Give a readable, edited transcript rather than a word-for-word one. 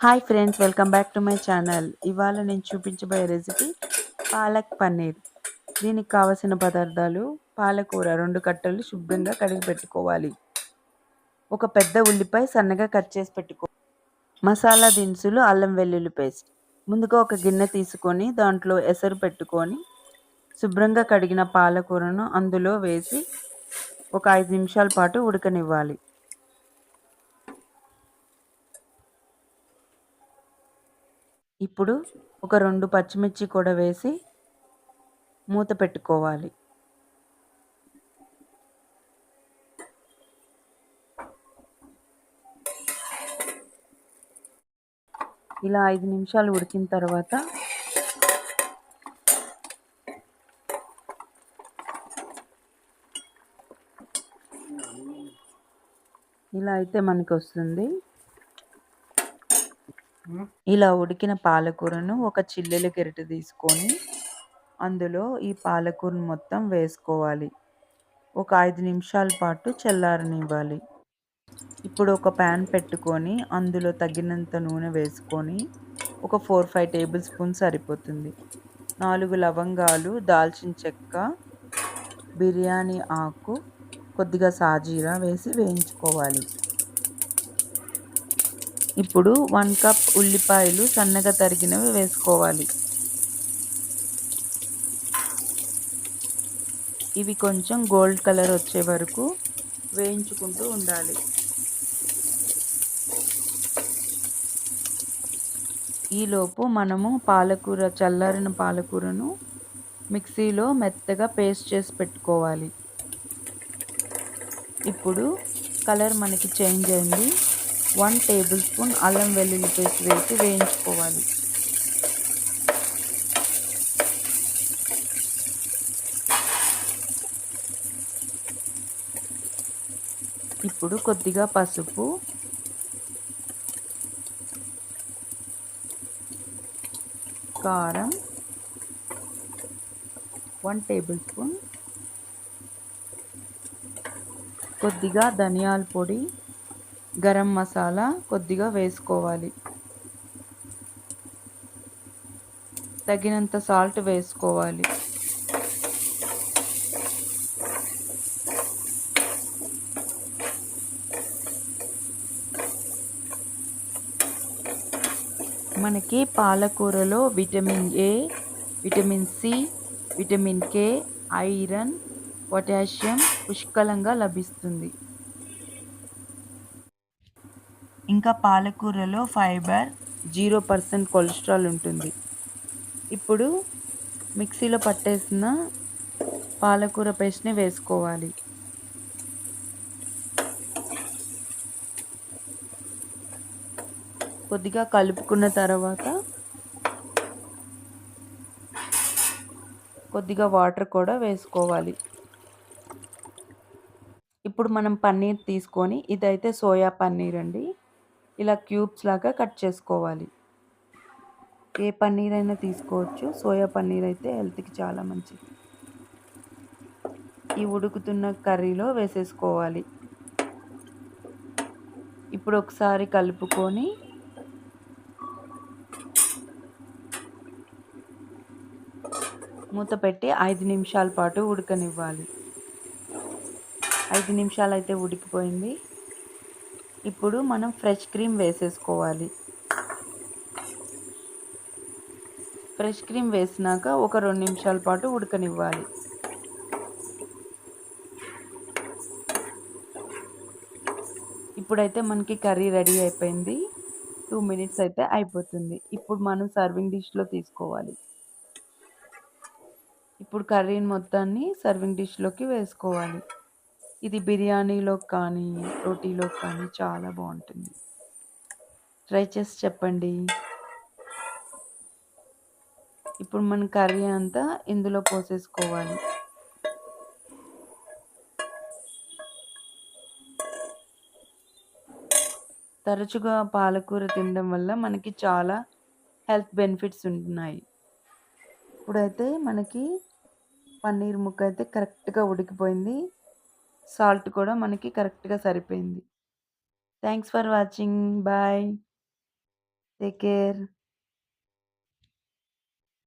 Hi friends, welcome back to my channel. ఇవాళ నేను చూపించబోయే రెసిపీ పాలక్ పన్నీర్. దీనికి కావలసిన పదార్థాలు: పాలకూర 2 కట్టలు శుభ్రంగా కడిగి పెట్టుకోవాలి. ఒక పెద్ద ఉల్లిపాయ సన్నగా కట్ చేసి మసాలా దినుసులు, అల్లం వెల్లుల్లి పేస్ట్. ముందుగా ఒక గిన్నె తీసుకొని దాంట్లో ఎసరు పెట్టుకొని శుభ్రంగా కడిగిన పాలకూరను అందులో వేసి ఒక 5 నిమిషాల పాటు ఉడకనివ్వాలి. ఇప్పుడు ఒక 2 పచ్చిమిర్చి కూడా వేసి మూత పెట్టుకోవాలి. ఇలా 5 నిమిషాలు ఉడికిన తర్వాత ఇలా అయితే మనకి వస్తుంది. ఇలా ఉడికిన పాలకూరను ఒక చిల్లుల గరిటె తీసుకొని అందులో ఈ పాలకూరను మొత్తం వేసుకోవాలి. ఒక 5 నిమిషాల పాటు చల్లారనివ్వాలి. ఇప్పుడు ఒక ప్యాన్ పెట్టుకొని అందులో తగినంత నూనె వేసుకొని ఒక 4-5 టేబుల్ స్పూన్ సరిపోతుంది. 4 లవంగాలు, దాల్చిన చెక్క, బిర్యానీ ఆకు, కొద్దిగా సాజీరా వేసి వేయించుకోవాలి. ఇప్పుడు 1 కప్ ఉల్లిపాయలు సన్నగా తరిగినవి వేసుకోవాలి. ఇవి కొంచెం గోల్డ్ కలర్ వచ్చే వరకు వేయించుకుంటూ ఉండాలి. ఈలోపు మనము చల్లారిన పాలకూరను మిక్సీలో మెత్తగా పేస్ట్ చేసి పెట్టుకోవాలి. ఇప్పుడు కలర్ మనకి చేంజ్ అయింది. 1 టేబుల్ స్పూన్ అల్లం వెల్లుల్లి పేస్ట్ వేసి వేయించుకోవాలి. ఇప్పుడు కొద్దిగా పసుపు, కారం 1 టేబుల్ స్పూన్, కొద్దిగా ధనియాల పొడి, గరం మసాలా కొద్దిగా వేసుకోవాలి. తగినంత సాల్ట్ వేసుకోవాలి. మనకి పాలకూరలో vitamin A, vitamin C, vitamin K, iron, potassium పుష్కలంగా లభిస్తుంది. ఇంకా పాలకూరలో ఫైబర్, 0% కొలెస్ట్రాల్ ఉంటుంది. ఇప్పుడు మిక్సీలో పట్టేసిన పాలకూర పేస్ట్ని వేసుకోవాలి. కొద్దిగా కలుపుకున్న తర్వాత కొద్దిగా వాటర్ కూడా వేసుకోవాలి. ఇప్పుడు మనం పన్నీర్ తీసుకొని, ఇదైతే సోయా పన్నీర్ అండి, ఇలా క్యూబ్స్ లాగా కట్ చేసుకోవాలి. ఏ పన్నీర్ అయినా తీసుకోవచ్చు. సోయా పన్నీర్ అయితే హెల్త్కి చాలా మంచిది. ఈ ఉడుకుతున్న కర్రీలో వేసేసుకోవాలి. ఇప్పుడు ఒకసారి కలుపుకొని మూత పెట్టి 5 నిమిషాల పాటు ఉడకనివ్వాలి. 5 నిమిషాలు అయితే ఉడికిపోయింది. ఇప్పుడు మనం ఫ్రెష్ క్రీమ్ వేసేసుకోవాలి. ఫ్రెష్ క్రీమ్ వేసినాక ఒక 2 నిమిషాల పాటు ఉడకనివ్వాలి. ఇప్పుడైతే మనకి కర్రీ రెడీ అయిపోయింది. 2 మినిట్స్ అయితే అయిపోతుంది. ఇప్పుడు మనం సర్వింగ్ డిష్లో తీసుకోవాలి. ఇప్పుడు కర్రీని మొత్తాన్ని సర్వింగ్ డిష్లోకి వేసుకోవాలి. ఇది బిర్యానీలో కానీ, రోటీలో కానీ చాలా బాగుంటుంది. ట్రై చేసి చెప్పండి. ఇప్పుడు మన కర్రీ అంతా ఇందులో పోసేసుకోవాలి. తరచుగా పాలకూర తినడం వల్ల మనకి చాలా హెల్త్ బెనిఫిట్స్ ఉంటున్నాయి. ఇప్పుడైతే మనకి పన్నీర్ ముక్క అయితే కరెక్ట్గా ఉడికిపోయింది. సాల్ట్ కూడా మనకి కరెక్ట్గా సరిపోయింది. Thanks for watching. Bye. Take care.